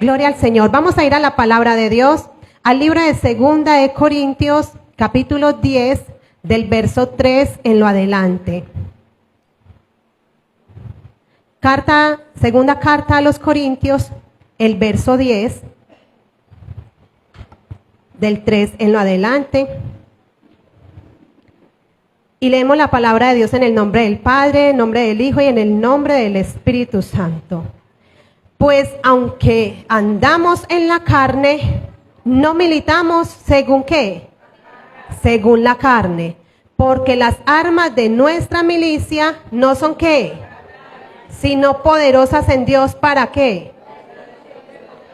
Gloria al Señor. Vamos a ir a la palabra de Dios, al libro de Segunda de Corintios, capítulo 10, del verso 3 en lo adelante. Segunda carta a los Corintios, el verso 10, del 3 en lo adelante. Y leemos la palabra de Dios en el nombre del Padre, en el nombre del Hijo y en el nombre del Espíritu Santo. Pues aunque andamos en la carne, no militamos según ¿qué? Según la carne. Porque las armas de nuestra milicia no son ¿qué? Sino poderosas en Dios, ¿para qué?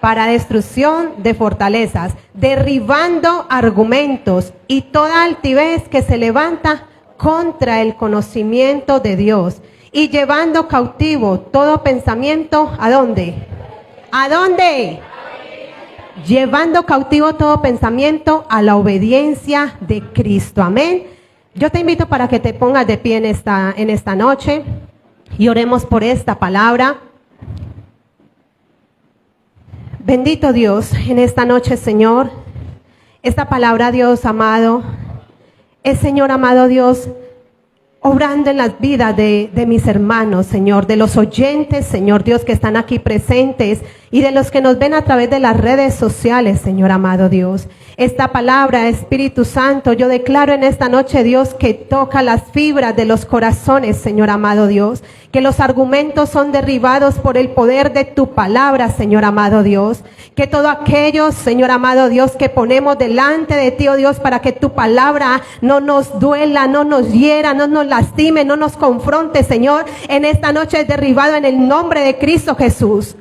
Para destrucción de fortalezas, derribando argumentos y toda altivez que se levanta contra el conocimiento de Dios, y llevando cautivo todo pensamiento, ¿a dónde? ¿A dónde? Llevando cautivo todo pensamiento a la obediencia de Cristo. Amén. Yo te invito para que te pongas de pie en esta noche y oremos por esta palabra. Bendito Dios, en esta noche, Señor, esta palabra, Dios amado, es, Señor amado Dios, obrando en las vidas de mis hermanos, Señor, de los oyentes, Señor Dios, que están aquí presentes y de los que nos ven a través de las redes sociales, Señor amado Dios. Esta palabra, Espíritu Santo, yo declaro en esta noche, Dios, que toca las fibras de los corazones, Señor amado Dios, que los argumentos son derribados por el poder de tu palabra, Señor amado Dios, que todo aquello, Señor amado Dios, que ponemos delante de ti, oh Dios, para que tu palabra no nos duela, no nos hiera, no nos lastime, no nos confronte, Señor, en esta noche es derribado en el nombre de Cristo Jesús.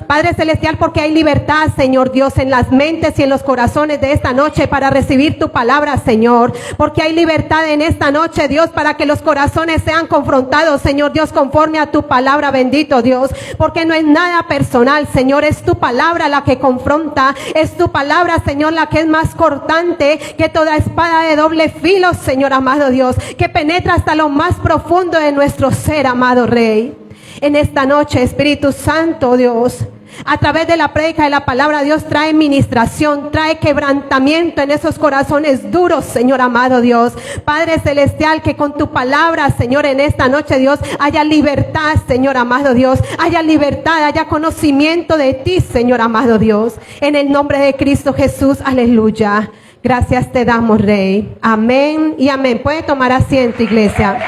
Padre Celestial, porque hay libertad, Señor Dios, en las mentes y en los corazones de esta noche para recibir tu palabra, Señor. Porque hay libertad en esta noche, Dios, para que los corazones sean confrontados, Señor Dios, conforme a tu palabra, bendito Dios. Porque no es nada personal, Señor, es tu palabra la que confronta, es tu palabra, Señor, la que es más cortante que toda espada de doble filo, Señor amado Dios, que penetra hasta lo más profundo de nuestro ser, amado Rey. En esta noche, Espíritu Santo, Dios, a través de la prédica de la palabra, Dios, trae ministración, trae quebrantamiento en esos corazones duros, Señor amado Dios. Padre Celestial, que con tu palabra, Señor, en esta noche, Dios, haya libertad, Señor amado Dios, haya libertad, haya conocimiento de ti, Señor amado Dios. En el nombre de Cristo Jesús, aleluya. Gracias te damos, Rey. Amén y amén. Puede tomar asiento, iglesia.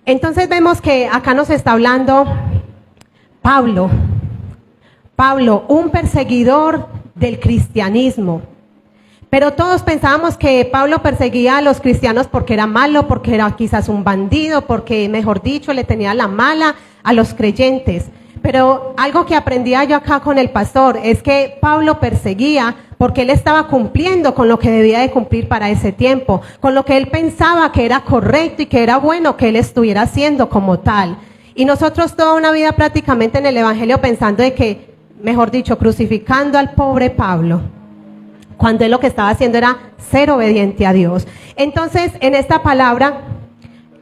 Entonces vemos que acá nos está hablando Pablo, un perseguidor del cristianismo. Pero todos pensábamos que Pablo perseguía a los cristianos porque era malo, porque era quizás un bandido, porque, mejor dicho, le tenía la mala a los creyentes. Pero algo que aprendía yo acá con el pastor es que Pablo perseguía porque él estaba cumpliendo con lo que debía de cumplir para ese tiempo, con lo que él pensaba que era correcto y que era bueno que él estuviera haciendo como tal. Y nosotros toda una vida prácticamente en el evangelio pensando de que, mejor dicho, crucificando al pobre Pablo, cuando él lo que estaba haciendo era ser obediente a Dios. Entonces, en esta palabra,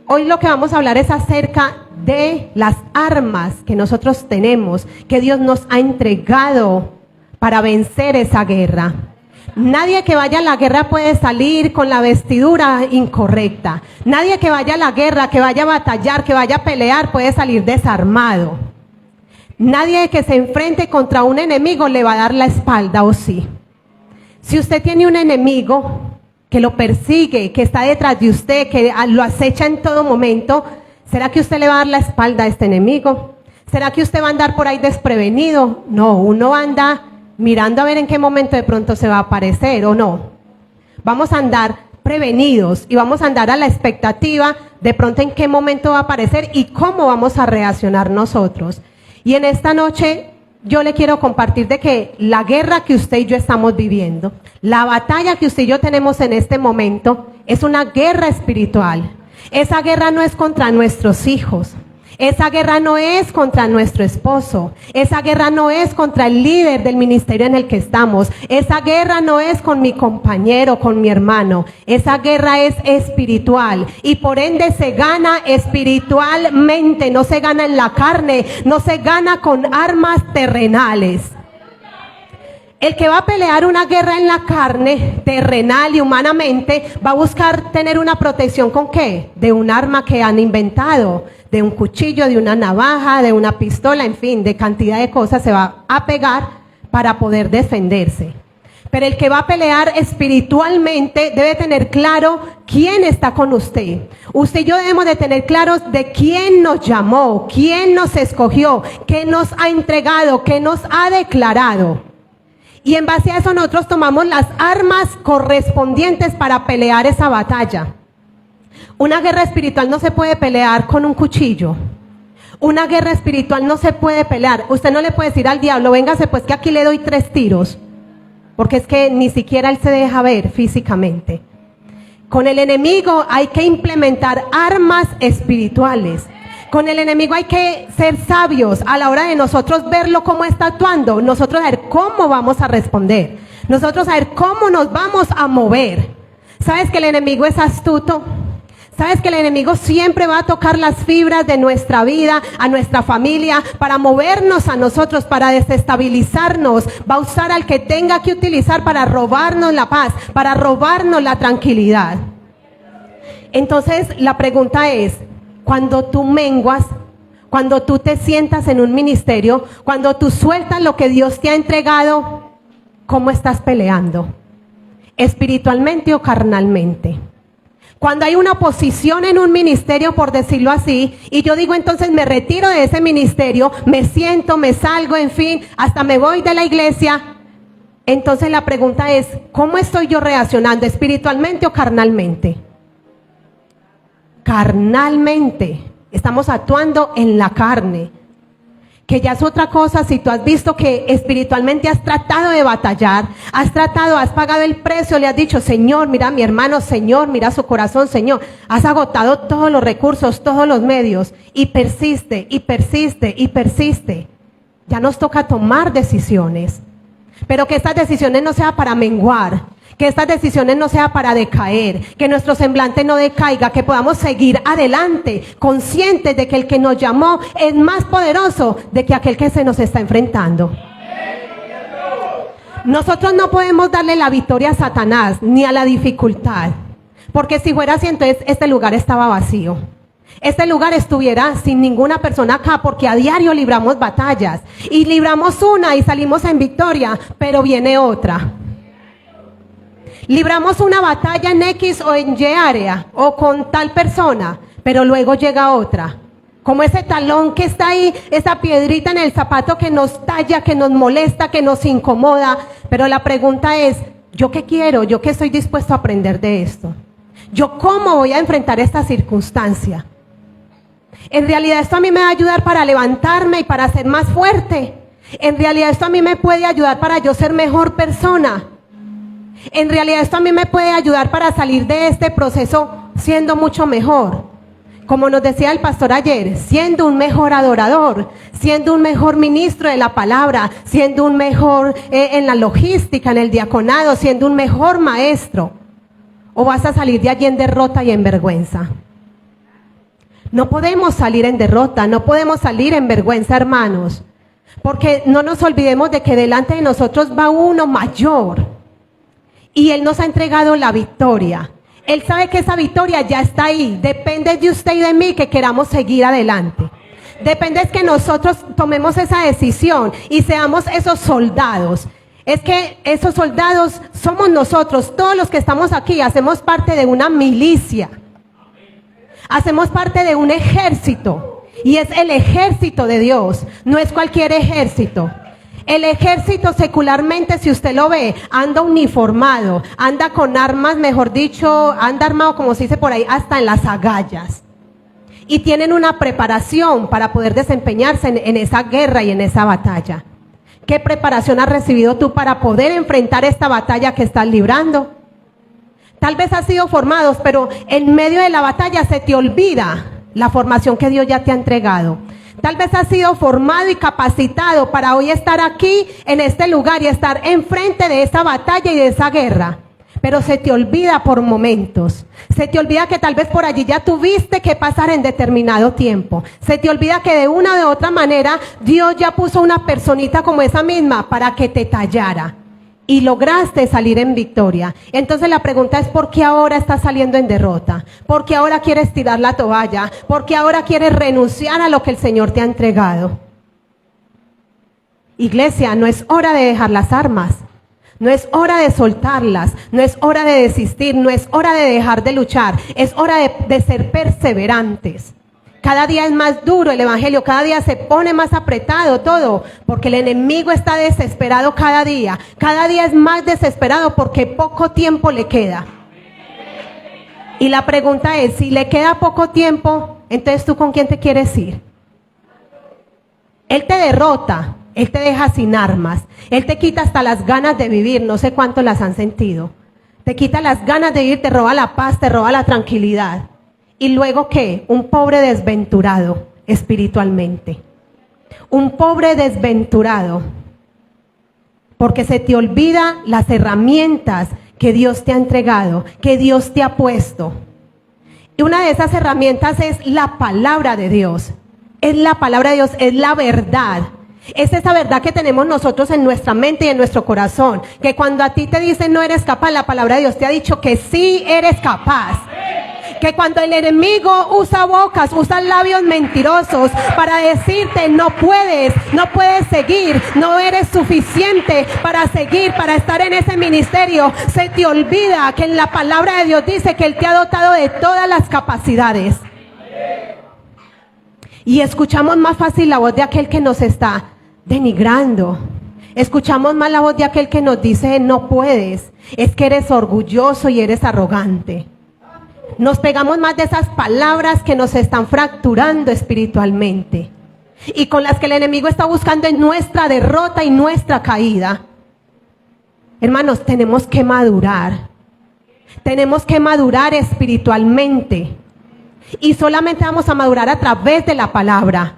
hoy lo que vamos a hablar es acerca de las armas que nosotros tenemos, que Dios nos ha entregado para vencer esa guerra. Nadie que vaya a la guerra puede salir con la vestidura incorrecta. Nadie que vaya a la guerra, que vaya a batallar, que vaya a pelear, puede salir desarmado. Nadie que se enfrente contra un enemigo le va a dar la espalda, ¿o sí? Si usted tiene un enemigo que lo persigue, que está detrás de usted, que lo acecha en todo momento, ¿será que usted le va a dar la espalda a este enemigo? ¿Será que usted va a andar por ahí desprevenido? No, uno anda mirando a ver en qué momento de pronto se va a aparecer, ¿o no? Vamos a andar prevenidos y vamos a andar a la expectativa de pronto en qué momento va a aparecer y cómo vamos a reaccionar nosotros. Y en esta noche yo le quiero compartir de que la guerra que usted y yo estamos viviendo, la batalla que usted y yo tenemos en este momento, es una guerra espiritual. Esa guerra no es contra nuestros hijos. Esa guerra no es contra nuestro esposo. Esa guerra no es contra el líder del ministerio en el que estamos. Esa guerra no es con mi compañero, con mi hermano. Esa guerra es espiritual y por ende se gana espiritualmente. No se gana en la carne, no se gana con armas terrenales. El que va a pelear una guerra en la carne, terrenal y humanamente, va a buscar tener una protección ¿con qué? De un arma que han inventado, de un cuchillo, de una navaja, de una pistola, en fin, de cantidad de cosas se va a pegar para poder defenderse. Pero el que va a pelear espiritualmente debe tener claro quién está con usted. Usted y yo debemos de tener claros de quién nos llamó, quién nos escogió, qué nos ha entregado, qué nos ha declarado. Y en base a eso nosotros tomamos las armas correspondientes para pelear esa batalla. Una guerra espiritual no se puede pelear con un cuchillo. Una guerra espiritual no se puede pelear. Usted no le puede decir al diablo, véngase pues que aquí le doy 3 tiros. Porque es que ni siquiera él se deja ver físicamente. Con el enemigo hay que implementar armas espirituales. Con el enemigo hay que ser sabios a la hora de nosotros verlo cómo está actuando, nosotros saber cómo vamos a responder, nosotros saber cómo nos vamos a mover. ¿Sabes que el enemigo es astuto? ¿Sabes que el enemigo siempre va a tocar las fibras de nuestra vida, a nuestra familia, para movernos a nosotros, para desestabilizarnos? Va a usar al que tenga que utilizar para robarnos la paz, para robarnos la tranquilidad. Entonces la pregunta es, cuando tú menguas, cuando tú te sientas en un ministerio, cuando tú sueltas lo que Dios te ha entregado, ¿cómo estás peleando? ¿Espiritualmente o carnalmente? Cuando hay una oposición en un ministerio, por decirlo así, y yo digo entonces me retiro de ese ministerio, me siento, me salgo, en fin, hasta me voy de la iglesia, entonces la pregunta es, ¿cómo estoy yo reaccionando? ¿Espiritualmente o carnalmente? Carnalmente, estamos actuando en la carne, que ya es otra cosa. Si tú has visto que espiritualmente has tratado de batallar, has pagado el precio, le has dicho, Señor, mira a mi hermano, Señor, mira su corazón, Señor, has agotado todos los recursos, todos los medios, y persiste, y persiste, y persiste. Ya nos toca tomar decisiones, pero que estas decisiones no sean para menguar, que estas decisiones no sean para decaer, que nuestro semblante no decaiga, que podamos seguir adelante, conscientes de que el que nos llamó es más poderoso de que aquel que se nos está enfrentando. Nosotros no podemos darle la victoria a Satanás ni a la dificultad, porque si fuera así, entonces este lugar estaba vacío. Este lugar estuviera sin ninguna persona acá, porque a diario libramos batallas, y libramos una y salimos en victoria, pero viene otra. Libramos una batalla en X o en Y área, o con tal persona, pero luego llega otra. Como ese talón que está ahí, esa piedrita en el zapato que nos talla, que nos molesta, que nos incomoda. Pero la pregunta es, ¿yo qué quiero? ¿Yo qué estoy dispuesto a aprender de esto? ¿Yo cómo voy a enfrentar esta circunstancia? En realidad esto a mí me va a ayudar para levantarme y para ser más fuerte. En realidad esto a mí me puede ayudar para yo ser mejor persona. En realidad esto a mí me puede ayudar para salir de este proceso siendo mucho mejor. Como nos decía el pastor ayer, siendo un mejor adorador, siendo un mejor ministro de la palabra, siendo un mejor en la logística, en el diaconado, siendo un mejor maestro. ¿O vas a salir de allí en derrota y en vergüenza? No podemos salir en derrota, no podemos salir en vergüenza, hermanos. Porque no nos olvidemos de que delante de nosotros va uno mayor. Y Él nos ha entregado la victoria. Él sabe que esa victoria ya está ahí. Depende de usted y de mí que queramos seguir adelante. Depende de que nosotros tomemos esa decisión y seamos esos soldados. Es que esos soldados somos nosotros. Todos los que estamos aquí hacemos parte de una milicia. Hacemos parte de un ejército. Y es el ejército de Dios. No es cualquier ejército. El ejército secularmente, si usted lo ve, anda uniformado, anda con armas, mejor dicho, anda armado, como se dice por ahí, hasta en las agallas. Y tienen una preparación para poder desempeñarse en esa guerra y en esa batalla. ¿Qué preparación has recibido tú para poder enfrentar esta batalla que estás librando? Tal vez has sido formados, pero en medio de la batalla se te olvida la formación que Dios ya te ha entregado. Tal vez has sido formado y capacitado para hoy estar aquí en este lugar y estar enfrente de esa batalla y de esa guerra. Pero se te olvida por momentos. Se te olvida que tal vez por allí ya tuviste que pasar en determinado tiempo. Se te olvida que de una o de otra manera Dios ya puso una personita como esa misma para que te tallara. Y lograste salir en victoria. Entonces la pregunta es: ¿por qué ahora estás saliendo en derrota? ¿Por qué ahora quieres tirar la toalla? ¿Por qué ahora quieres renunciar a lo que el Señor te ha entregado? Iglesia, no es hora de dejar las armas. No es hora de soltarlas. No es hora de desistir. No es hora de dejar de luchar. Es hora de ser perseverantes. Cada día es más duro el evangelio, cada día se pone más apretado todo, porque el enemigo está desesperado cada día es más desesperado porque poco tiempo le queda. Y la pregunta es, si le queda poco tiempo, entonces ¿tú con quién te quieres ir? Él te derrota, Él te deja sin armas, Él te quita hasta las ganas de vivir, no sé cuántos las han sentido. Te quita las ganas de vivir, te roba la paz, te roba la tranquilidad. ¿Y luego qué? Un pobre desventurado espiritualmente. Un pobre desventurado. Porque se te olvida las herramientas que Dios te ha entregado, que Dios te ha puesto. Y una de esas herramientas es la palabra de Dios. Es la palabra de Dios, es la verdad. Es esa verdad que tenemos nosotros en nuestra mente y en nuestro corazón. Que cuando a ti te dicen no eres capaz, la palabra de Dios te ha dicho que sí eres capaz. Que cuando el enemigo usa bocas, usa labios mentirosos para decirte no puedes seguir, no eres suficiente para seguir, para estar en ese ministerio, se te olvida que en la palabra de Dios dice que Él te ha dotado de todas las capacidades. Y escuchamos más fácil la voz de aquel que nos está denigrando. Escuchamos más la voz de aquel que nos dice no puedes, es que eres orgulloso y eres arrogante. Nos pegamos más de esas palabras que nos están fracturando espiritualmente y con las que el enemigo está buscando en nuestra derrota y nuestra caída. Hermanos, tenemos que madurar espiritualmente. Y solamente vamos a madurar a través de la palabra,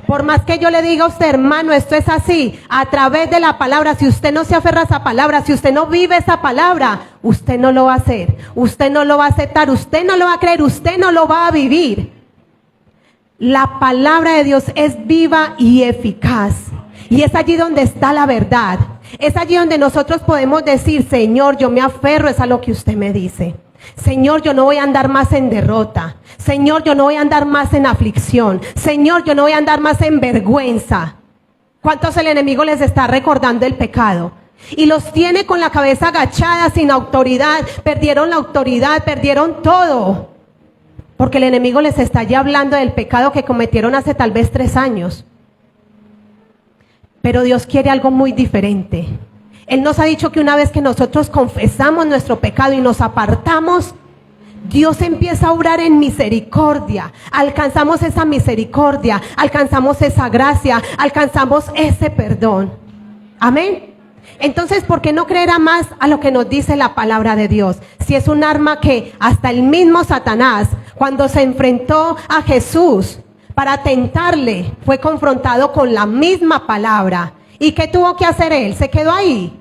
Por más que yo le diga a usted, hermano, esto es así, a través de la palabra. Si usted no se aferra a esa palabra, si usted no vive esa palabra, usted no lo va a hacer, usted no lo va a aceptar, usted no lo va a creer, usted no lo va a vivir. La palabra de Dios es viva y eficaz. Y es allí donde está la verdad. Es allí donde nosotros podemos decir, Señor, yo me aferro a lo que usted me dice. Señor, yo no voy a andar más en derrota. Señor, yo no voy a andar más en aflicción. Señor, yo no voy a andar más en vergüenza. ¿Cuántos el enemigo les está recordando el pecado? Y los tiene con la cabeza agachada, sin autoridad. Perdieron la autoridad, perdieron todo. Porque el enemigo les está ya hablando del pecado que cometieron hace tal vez 3 años. Pero Dios quiere algo muy diferente. Él nos ha dicho que una vez que nosotros confesamos nuestro pecado y nos apartamos, Dios empieza a obrar en misericordia. Alcanzamos esa misericordia, alcanzamos esa gracia, alcanzamos ese perdón. Amén. Entonces, ¿por qué no creer más a lo que nos dice la palabra de Dios? Si es un arma que hasta el mismo Satanás, cuando se enfrentó a Jesús para tentarle, fue confrontado con la misma palabra. ¿Y qué tuvo que hacer él? ¿Se quedó ahí?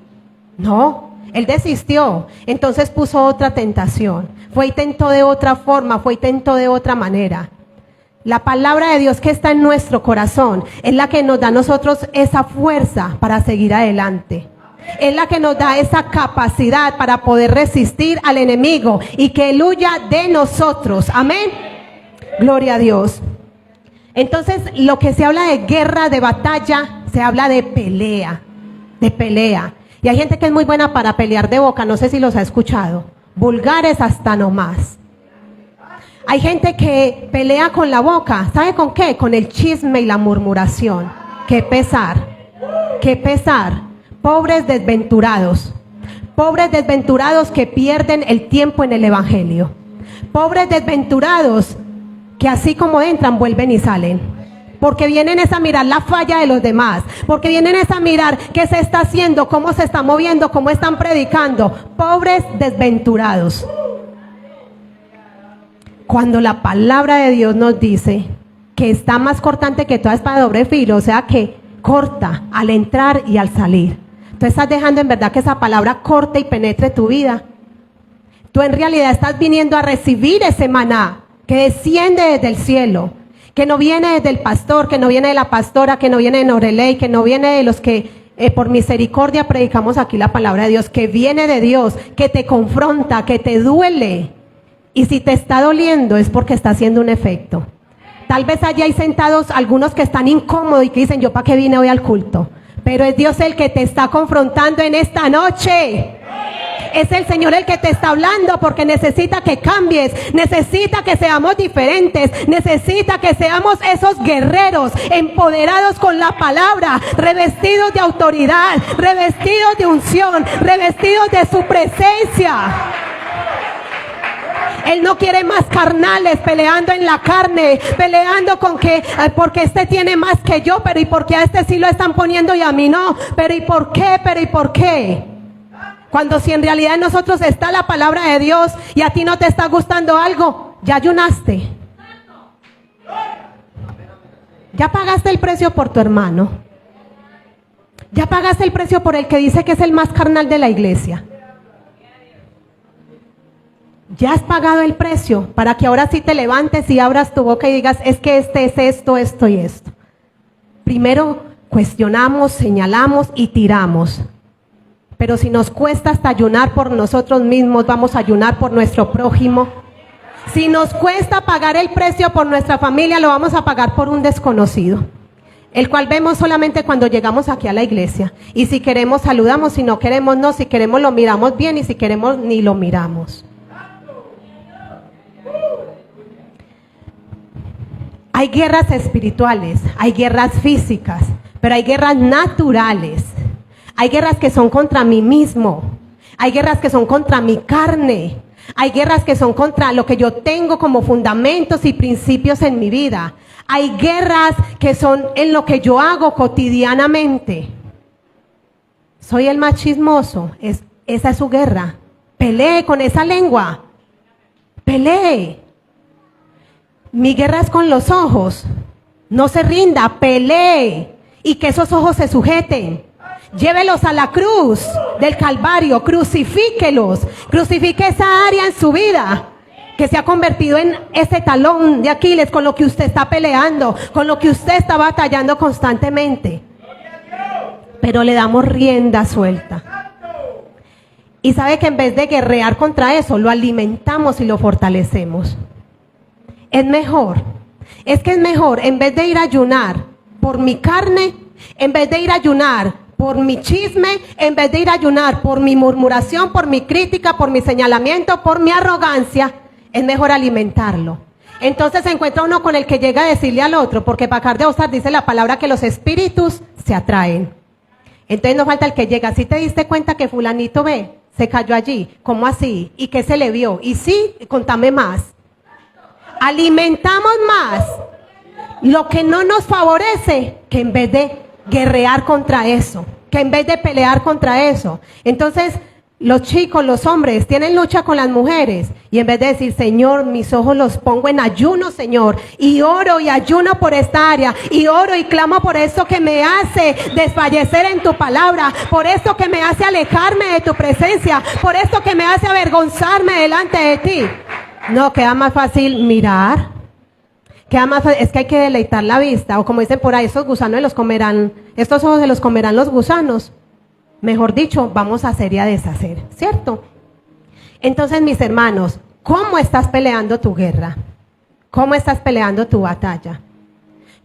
No, él desistió. Entonces puso otra tentación. Fue y tentó de otra forma, fue y tentó de otra manera. La palabra de Dios que está en nuestro corazón es la que nos da a nosotros esa fuerza para seguir adelante. Es la que nos da esa capacidad para poder resistir al enemigo y que él huya de nosotros. Amén. Gloria a Dios. Entonces, lo que se habla de guerra, de batalla, se habla de pelea, Y hay gente que es muy buena para pelear de boca, no sé si los ha escuchado. Vulgares hasta no más. Hay gente que pelea con la boca, ¿sabe con qué? Con el chisme y la murmuración. Qué pesar. Pobres desventurados que pierden el tiempo en el evangelio. Pobres desventurados que así como entran, vuelven y salen. Porque vienen es a mirar la falla de los demás. Porque vienen es a mirar qué se está haciendo, cómo se está moviendo, cómo están predicando. Pobres desventurados. cuando la palabra de Dios nos dice que está más cortante que toda espada de doble filo, o sea que corta al entrar y al salir. Tú estás dejando en verdad que esa palabra corte y penetre tu vida. Tú en realidad estás viniendo a recibir ese maná que desciende desde el cielo, que no viene desde el pastor, que no viene de la pastora, que no viene de Noreley, que no viene de los que por misericordia predicamos aquí la palabra de Dios, que viene de Dios, que te confronta, que te duele. Y si te está doliendo es porque está haciendo un efecto. Tal vez allá hay sentados algunos que están incómodos y que dicen, ¿yo para qué vine hoy al culto? Pero es Dios el que te está confrontando en esta noche. Es el Señor el que te está hablando porque necesita que cambies, necesita que seamos diferentes, necesita que seamos esos guerreros empoderados con la palabra, revestidos de autoridad, revestidos de unción, revestidos de su presencia. Él no quiere más carnales peleando en la carne, peleando con que porque este tiene más que yo, pero y por qué a este sí lo están poniendo y a mí no, pero y por qué, pero y por qué. Cuando si en realidad en nosotros está la palabra de Dios y a ti no te está gustando algo, ya ayunaste. Ya pagaste el precio por tu hermano. Ya pagaste el precio por el que dice que es el más carnal de la iglesia. Ya has pagado el precio para que ahora sí te levantes y abras tu boca y digas, es que este es esto, esto y esto. Primero cuestionamos, señalamos y tiramos. Pero si nos cuesta hasta ayunar por nosotros mismos, vamos a ayunar por nuestro prójimo. Si nos cuesta pagar el precio por nuestra familia, lo vamos a pagar por un desconocido, el cual vemos solamente cuando llegamos aquí a la iglesia. Y si queremos saludamos, si no queremos no, si queremos lo miramos bien y si queremos ni lo miramos. Hay guerras espirituales, hay guerras físicas, pero hay guerras naturales. Hay guerras que son contra mí mismo, hay guerras que son contra mi carne, hay guerras que son contra lo que yo tengo como fundamentos y principios en mi vida. Hay guerras que son en lo que yo hago cotidianamente. Soy el más chismoso, esa es su guerra. Pelee con esa lengua, pelee. Mi guerra es con los ojos, no se rinda, pelee y que esos ojos se sujeten. Llévelos a la cruz del Calvario, crucifíquelos, crucifique esa área en su vida que se ha convertido en ese talón de Aquiles con lo que usted está peleando, con lo que usted está batallando constantemente. Pero le damos rienda suelta. Y sabe que en vez de guerrear contra eso, lo alimentamos y lo fortalecemos. Es mejor, en vez de ir a ayunar por mi carne, en vez de ir a ayunar por mi chisme, en vez de ir a ayunar por mi murmuración, por mi crítica, por mi señalamiento, por mi arrogancia, es mejor alimentarlo. Entonces se encuentra uno con el que llega a decirle al otro, porque Pacar de Osar dice la palabra que los espíritus se atraen. Entonces no falta el que llega, ¿sí te diste cuenta que fulanito se cayó allí? ¿Cómo así? ¿Y qué se le vio? Y sí, contame más. Alimentamos más lo que no nos favorece que en vez de guerrear contra eso, que en vez de pelear contra eso. Entonces los chicos, los hombres tienen lucha con las mujeres y en vez de decir, Señor, mis ojos los pongo en ayuno, Señor, y oro y ayuno por esta área, y oro y clamo por eso que me hace desfallecer en tu palabra, por eso que me hace alejarme de tu presencia, por eso que me hace avergonzarme delante de ti. No, queda más fácil mirar. Es que hay que deleitar la vista, o como dicen por ahí, estos gusanos los comerán, estos ojos se los comerán los gusanos. Mejor dicho, vamos a hacer y a deshacer, ¿cierto? Entonces, mis hermanos, ¿cómo estás peleando tu guerra? ¿Cómo estás peleando tu batalla?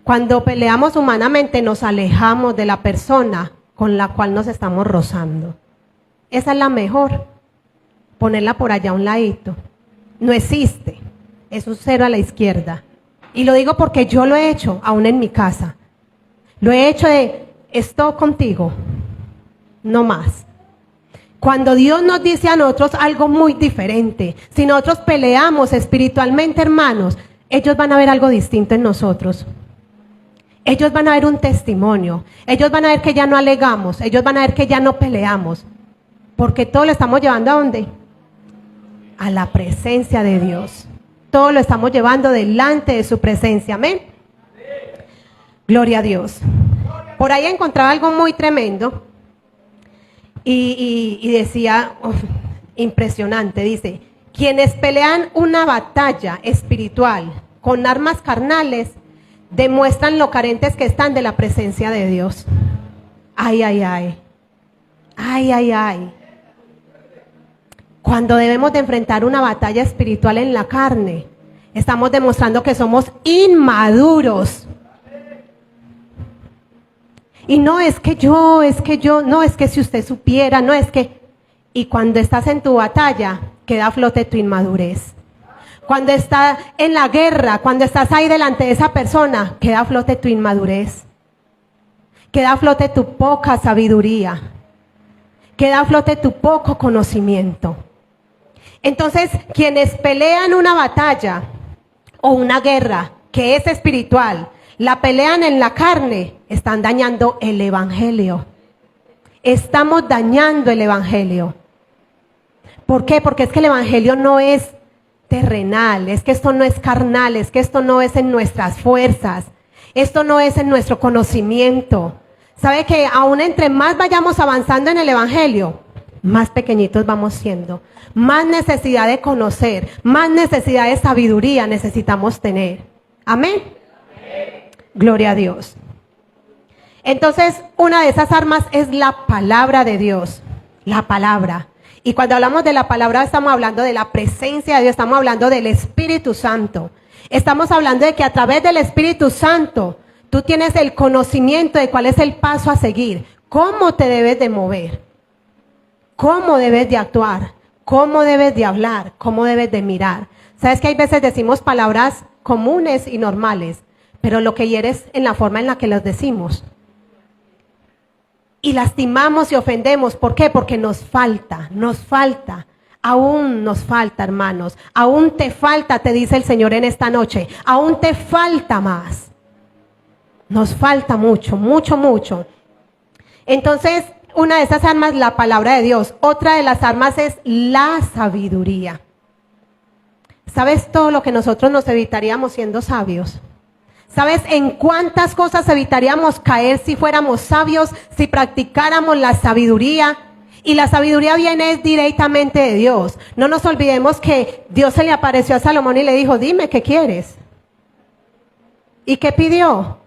Cuando peleamos humanamente nos alejamos de la persona con la cual nos estamos rozando. Esa es la mejor, ponerla por allá a un ladito. No existe, es un cero a la izquierda. Y lo digo porque yo lo he hecho, aún en mi casa. Lo he hecho de, estoy contigo, no más. Cuando Dios nos dice a nosotros algo muy diferente, si nosotros peleamos espiritualmente, hermanos, ellos van a ver algo distinto en nosotros. Ellos van a ver un testimonio. Ellos van a ver que ya no alegamos. Ellos van a ver que ya no peleamos. Porque todo lo estamos llevando ¿a dónde? A la presencia de Dios. Todo lo estamos llevando delante de su presencia. Amén. Gloria a Dios. Por ahí encontraba algo muy tremendo y decía, impresionante, dice, quienes pelean una batalla espiritual con armas carnales demuestran lo carentes que están de la presencia de Dios. Ay, ay, ay. Ay, ay, ay. Cuando debemos de enfrentar una batalla espiritual en la carne, estamos demostrando que somos inmaduros. Y no es que yo, no es que si usted supiera, no es que... Y cuando estás en tu batalla, queda a flote tu inmadurez. Cuando estás en la guerra, cuando estás ahí delante de esa persona, queda a flote tu inmadurez. Queda a flote tu poca sabiduría. Queda a flote tu poco conocimiento. Entonces, quienes pelean una batalla o una guerra que es espiritual, la pelean en la carne, están dañando el evangelio. Estamos dañando el evangelio. ¿Por qué? Porque es que el evangelio no es terrenal, es que esto no es carnal, es que esto no es en nuestras fuerzas, esto no es en nuestro conocimiento. ¿Sabe que aún entre más vayamos avanzando en el evangelio, más pequeñitos vamos siendo? Más necesidad de conocer, más necesidad de sabiduría necesitamos tener. Amén. Gloria a Dios. Entonces, una de esas armas es la palabra de Dios. La palabra. Y cuando hablamos de la palabra, estamos hablando de la presencia de Dios, estamos hablando del Espíritu Santo. Estamos hablando de que a través del Espíritu Santo, tú tienes el conocimiento de cuál es el paso a seguir, cómo te debes de mover, cómo debes de actuar, cómo debes de hablar, cómo debes de mirar. Sabes que hay veces decimos palabras comunes y normales, pero lo que hiere es en la forma en la que las decimos. Y lastimamos y ofendemos. ¿Por qué? Porque nos falta, aún nos falta, hermanos. Aún te falta, te dice el Señor en esta noche. Aún te falta más. Nos falta mucho, mucho, mucho. Entonces, una de esas armas, la palabra de Dios. Otra de las armas es la sabiduría. ¿Sabes todo lo que nosotros nos evitaríamos siendo sabios? ¿Sabes en cuántas cosas evitaríamos caer si fuéramos sabios, si practicáramos la sabiduría? Y la sabiduría viene directamente de Dios. No nos olvidemos que Dios se le apareció a Salomón y le dijo, dime qué quieres. ¿Y qué pidió?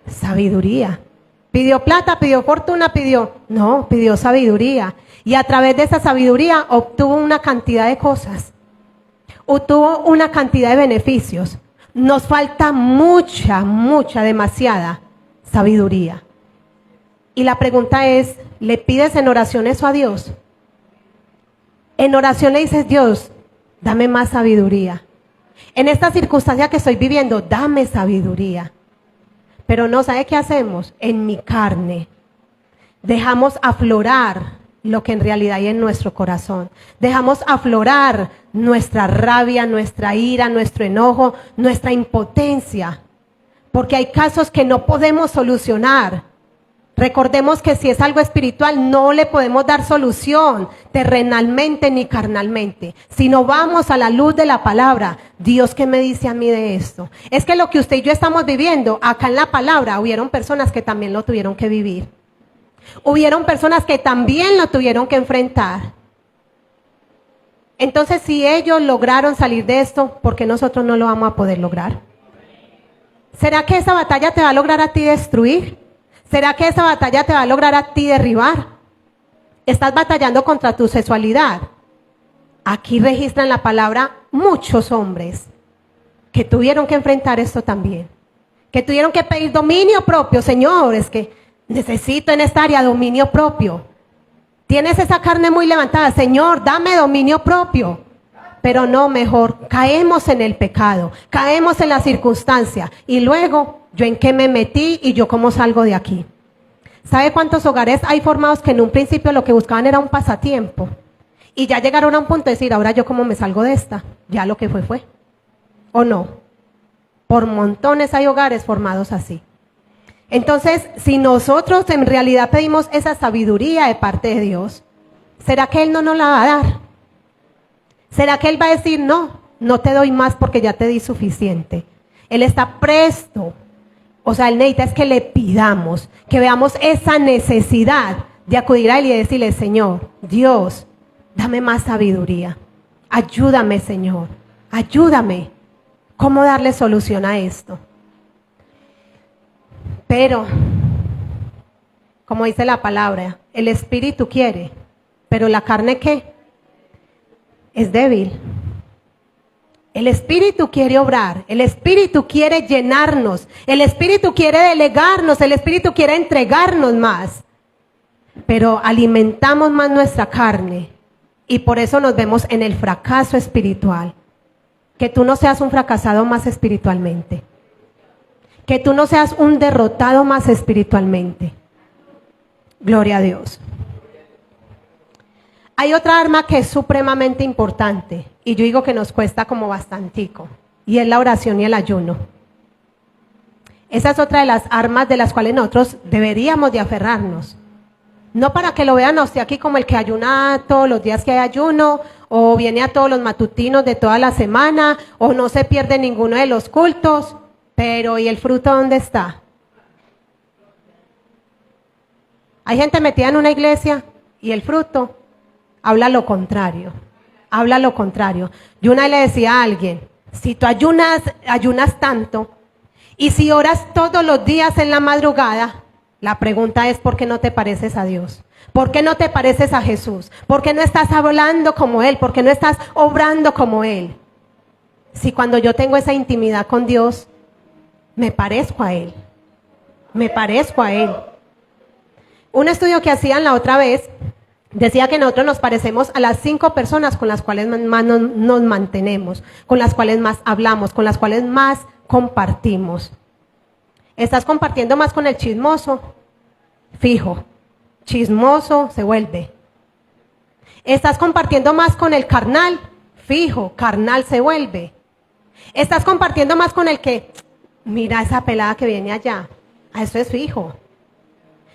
Sabiduría. ¿Pidió plata, pidió fortuna, pidió sabiduría? Y a través de esa sabiduría obtuvo una cantidad de cosas. Obtuvo una cantidad de beneficios. Nos falta mucha, demasiada sabiduría. Y la pregunta es, ¿le pides en oración eso a Dios? En oración le dices, Dios, dame más sabiduría. En esta circunstancia que estoy viviendo, dame sabiduría. Pero no, ¿sabe qué hacemos? En mi carne dejamos aflorar lo que en realidad hay en nuestro corazón. Dejamos aflorar nuestra rabia, nuestra ira, nuestro enojo, nuestra impotencia. Porque hay casos que no podemos solucionar. Recordemos que si es algo espiritual no le podemos dar solución terrenalmente ni carnalmente. Si no vamos a la luz de la palabra, Dios, ¿qué me dice a mí de esto? Es que lo que usted y yo estamos viviendo, acá en la palabra, hubieron personas que también lo tuvieron que vivir. Hubieron personas que también lo tuvieron que enfrentar. Entonces, si ellos lograron salir de esto, ¿por qué nosotros no lo vamos a poder lograr? ¿Será que esa batalla te va a lograr a ti destruir? ¿Será que esa batalla te va a lograr a ti derribar? Estás batallando contra tu sexualidad. Aquí registran la palabra muchos hombres que tuvieron que enfrentar esto también. Que tuvieron que pedir dominio propio. Señor, es que necesito en esta área dominio propio. Tienes esa carne muy levantada. Señor, dame dominio propio. Pero no, mejor caemos en el pecado, caemos en la circunstancia. Y luego, ¿yo en qué me metí y yo cómo salgo de aquí? ¿Sabe cuántos hogares hay formados que en un principio lo que buscaban era un pasatiempo? Y ya llegaron a un punto de decir, ahora yo cómo me salgo de esta. Ya lo que fue. ¿O no? Por montones hay hogares formados así. Entonces, si nosotros en realidad pedimos esa sabiduría de parte de Dios, ¿será que Él no nos la va a dar? ¿Será que Él va a decir, no, no te doy más porque ya te di suficiente. Él está presto. O sea, Él necesita es que le pidamos, que veamos esa necesidad de acudir a Él y decirle, Señor, Dios, dame más sabiduría. Ayúdame, Señor, ayúdame. ¿Cómo darle solución a esto? Pero, como dice la palabra, el espíritu quiere, pero la carne, ¿qué? Es débil. El espíritu quiere obrar, el espíritu quiere llenarnos, el espíritu quiere delegarnos, el espíritu quiere entregarnos más. Pero alimentamos más nuestra carne y por eso nos vemos en el fracaso espiritual. Que tú no seas un fracasado más espiritualmente. Que tú no seas un derrotado más espiritualmente. Gloria a Dios. Hay otra arma que es supremamente importante y yo digo que nos cuesta como bastantico y es la oración y el ayuno. Esa es otra de las armas de las cuales nosotros deberíamos de aferrarnos. No para que lo vean a usted aquí como el que ayuna todos los días que hay ayuno o viene a todos los matutinos de toda la semana o no se pierde ninguno de los cultos, pero ¿y el fruto dónde está? Hay gente metida en una iglesia y el fruto habla lo contrario, habla lo contrario. Yo una vez le decía a alguien, si tú ayunas tanto y si oras todos los días en la madrugada, la pregunta es ¿por qué no te pareces a Dios? ¿Por qué no te pareces a Jesús? ¿Por qué no estás hablando como Él? ¿Por qué no estás obrando como Él? Si cuando yo tengo esa intimidad con Dios, me parezco a Él, me parezco a Él. Un estudio que hacían la otra vez decía que nosotros nos parecemos a las 5 personas con las cuales más nos mantenemos, con las cuales más hablamos, con las cuales más compartimos. ¿Estás compartiendo más con el chismoso? Fijo, chismoso se vuelve. ¿Estás compartiendo más con el carnal? Fijo, carnal se vuelve. ¿Estás compartiendo más con el que, mira esa pelada que viene allá? A eso es fijo.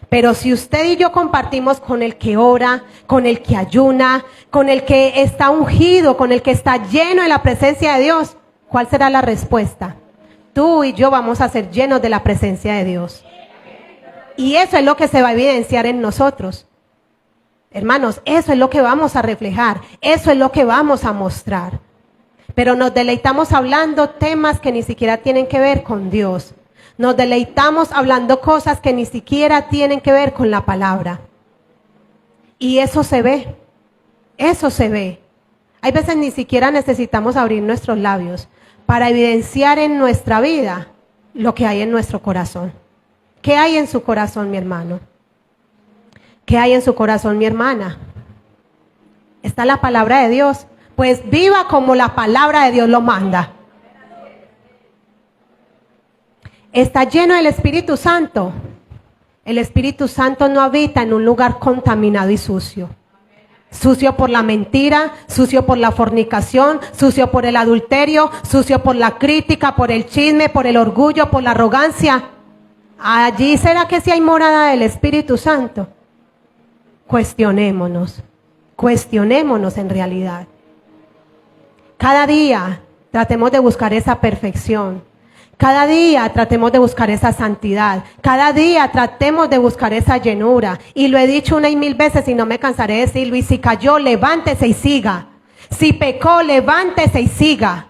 Pero si usted y yo compartimos con el que ora, con el que ayuna, con el que está ungido, con el que está lleno de la presencia de Dios, ¿cuál será la respuesta? Tú y yo vamos a ser llenos de la presencia de Dios. Y eso es lo que se va a evidenciar en nosotros. Hermanos, eso es lo que vamos a reflejar, eso es lo que vamos a mostrar. Pero nos deleitamos hablando temas que ni siquiera tienen que ver con Dios. Nos deleitamos hablando cosas que ni siquiera tienen que ver con la palabra. Y eso se ve, eso se ve. Hay veces ni siquiera necesitamos abrir nuestros labios para evidenciar en nuestra vida lo que hay en nuestro corazón. ¿Qué hay en su corazón, mi hermano? ¿Qué hay en su corazón, mi hermana? ¿Está la palabra de Dios? Pues viva como la palabra de Dios lo manda. ¿Está lleno del Espíritu Santo? El Espíritu Santo no habita en un lugar contaminado y sucio. Sucio por la mentira, sucio por la fornicación, sucio por el adulterio, sucio por la crítica, por el chisme, por el orgullo, por la arrogancia. ¿Allí será que sí hay morada del Espíritu Santo? Cuestionémonos en realidad. Cada día tratemos de buscar esa perfección. Cada día tratemos de buscar esa santidad. Cada día tratemos de buscar esa llenura. Y lo he dicho 1 y 1000 veces y no me cansaré de decirlo. Y si cayó, levántese y siga. Si pecó, levántese y siga.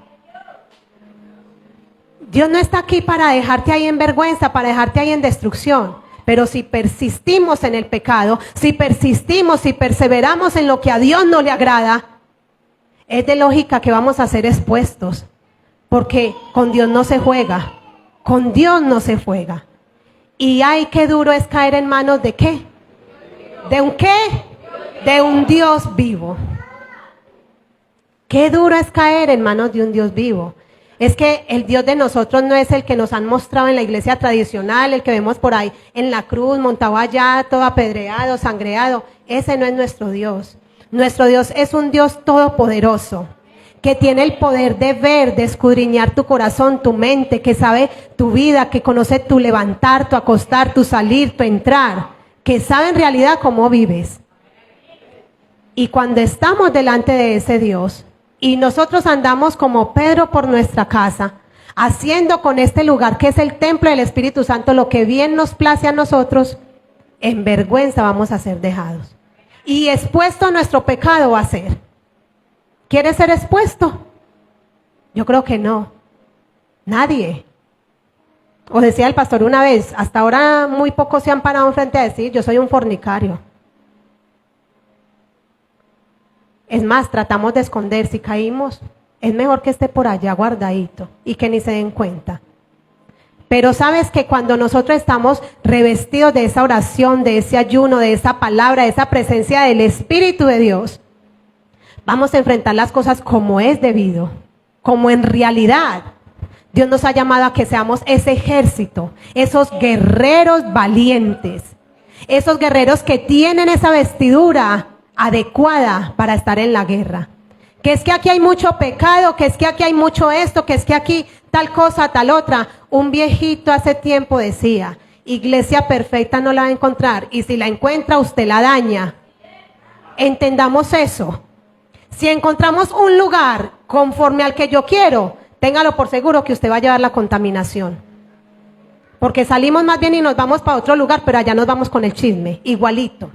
Dios no está aquí para dejarte ahí en vergüenza, para dejarte ahí en destrucción. Pero si persistimos en el pecado, si persistimos, si perseveramos en lo que a Dios no le agrada, es de lógica que vamos a ser expuestos. Porque con Dios no se juega, con Dios no se juega. Y ay, qué duro es caer en manos de ¿qué? ¿De un qué? De un Dios vivo. Qué duro es caer en manos de un Dios vivo. Es que el Dios de nosotros no es el que nos han mostrado en la iglesia tradicional, el que vemos por ahí en la cruz, montado allá, todo apedreado, sangreado. Ese no es nuestro Dios. Nuestro Dios es un Dios todopoderoso, que tiene el poder de ver, de escudriñar tu corazón, tu mente, que sabe tu vida, que conoce tu levantar, tu acostar, tu salir, tu entrar, que sabe en realidad cómo vives. Y cuando estamos delante de ese Dios, Y nosotros andamos como Pedro por nuestra casa, haciendo con este lugar que es el templo del Espíritu Santo lo que bien nos place a nosotros, en vergüenza vamos a ser dejados. Y expuesto a nuestro pecado va a ser. ¿Quiere ser expuesto? Yo creo que no. Nadie. O decía el pastor una vez, hasta ahora muy pocos se han parado enfrente a decir, yo soy un fornicario. Es más, tratamos de esconder, si caímos, es mejor que esté por allá guardadito y que ni se den cuenta. Pero sabes que cuando nosotros estamos revestidos de esa oración, de ese ayuno, de esa palabra, de esa presencia del Espíritu de Dios, vamos a enfrentar las cosas como es debido, como en realidad. Dios nos ha llamado a que seamos ese ejército, esos guerreros valientes, esos guerreros que tienen esa vestidura adecuada para estar en la guerra. Que es que aquí hay mucho pecado, que es que aquí hay mucho esto, que es que aquí tal cosa, tal otra. Un viejito hace tiempo decía, iglesia perfecta no la va a encontrar, y si la encuentra usted la daña. Entendamos eso. Si encontramos un lugar conforme al que yo quiero, téngalo por seguro que usted va a llevar la contaminación. Porque salimos más bien y nos vamos para otro lugar, pero allá nos vamos con el chisme, igualito.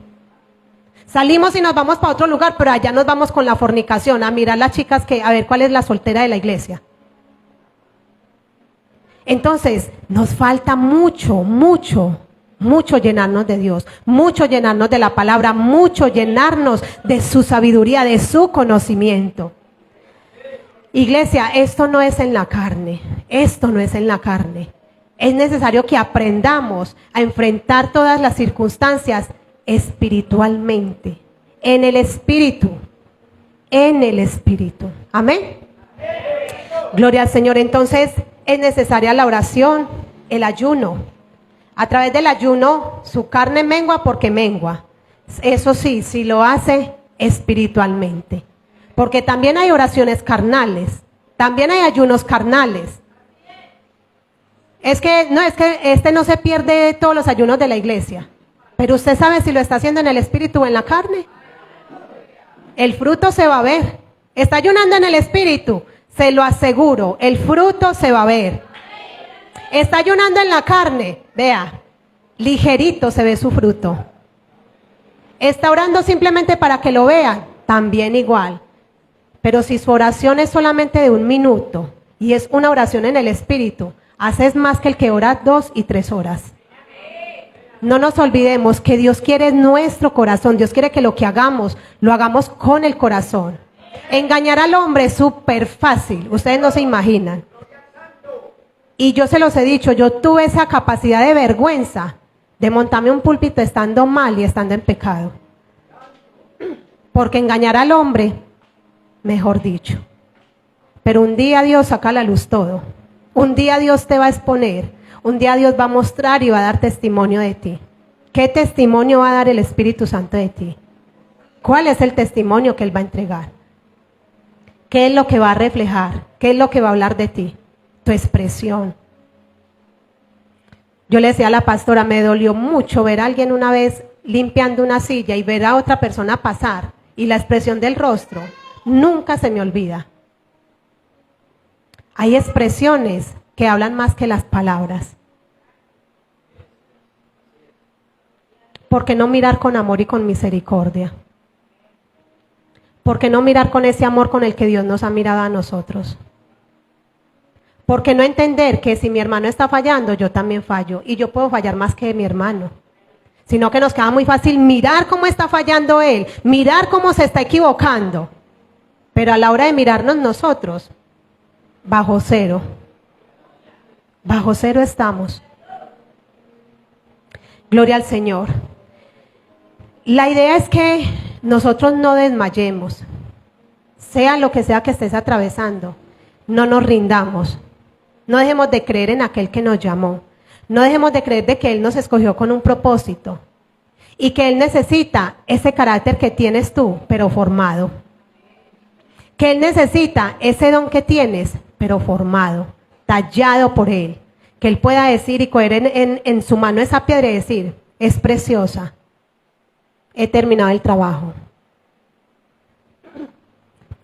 Salimos y nos vamos para otro lugar, pero allá nos vamos con la fornicación, a mirar las chicas que, a ver cuál es la soltera de la iglesia. Entonces, nos falta mucho llenarnos de Dios, mucho llenarnos de la palabra, mucho llenarnos de su sabiduría, de su conocimiento. Iglesia, esto no es en la carne, esto no es en la carne. Es necesario que aprendamos a enfrentar todas las circunstancias espiritualmente, en el Espíritu, amén. Gloria al Señor. Entonces es necesaria la oración, el ayuno. A través del ayuno su carne mengua porque mengua, eso sí, si lo hace espiritualmente, porque también hay oraciones carnales, también hay ayunos carnales. Es que este no se pierde todos los ayunos de la iglesia. Pero usted sabe si lo está haciendo en el espíritu o en la carne. El fruto se va a ver. Está ayunando en el espíritu, se lo aseguro, el fruto se va a ver. Está ayunando en la carne, vea, ligerito se ve su fruto. Está orando simplemente para que lo vean, también igual. Pero si su oración es solamente de 1 minuto y es una oración en el espíritu, haces más que el que ora 2 y 3 horas. No nos olvidemos que Dios quiere nuestro corazón. Dios quiere que lo que hagamos, lo hagamos con el corazón. Engañar al hombre es súper fácil. Ustedes no se imaginan. Y yo se los he dicho, yo tuve esa capacidad de vergüenza de montarme un púlpito estando mal y estando en pecado. Porque engañar al hombre, mejor dicho. Pero un día Dios saca a la luz todo. Un día Dios te va a exponer. Un día Dios va a mostrar y va a dar testimonio de ti. ¿Qué testimonio va a dar el Espíritu Santo de ti? ¿Cuál es el testimonio que Él va a entregar? ¿Qué es lo que va a reflejar? ¿Qué es lo que va a hablar de ti? Tu expresión. Yo le decía a la pastora, me dolió mucho ver a alguien una vez limpiando una silla y ver a otra persona pasar, y la expresión del rostro nunca se me olvida. Hay expresiones que hablan más que las palabras. ¿Por qué no mirar con amor y con misericordia? ¿Por qué no mirar con ese amor con el que Dios nos ha mirado a nosotros? ¿Por qué no entender que si mi hermano está fallando, yo también fallo? Y yo puedo fallar más que mi hermano. Sino que nos queda muy fácil mirar cómo está fallando él, mirar cómo se está equivocando. Pero a la hora de mirarnos nosotros, bajo cero. Bajo cero estamos. Gloria al Señor. La idea es que nosotros no desmayemos. Sea lo que sea que estés atravesando, no nos rindamos. No dejemos de creer en aquel que nos llamó. No dejemos de creer de que Él nos escogió con un propósito. Y que Él necesita ese carácter que tienes tú, pero formado. Que Él necesita ese don que tienes, pero formado, tallado por Él. Que Él pueda decir y coger en su mano esa piedra y decir, es preciosa, he terminado el trabajo.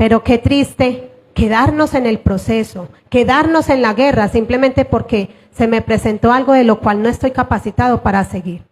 Pero qué triste quedarnos en el proceso, quedarnos en la guerra simplemente porque se me presentó algo de lo cual no estoy capacitado para seguir.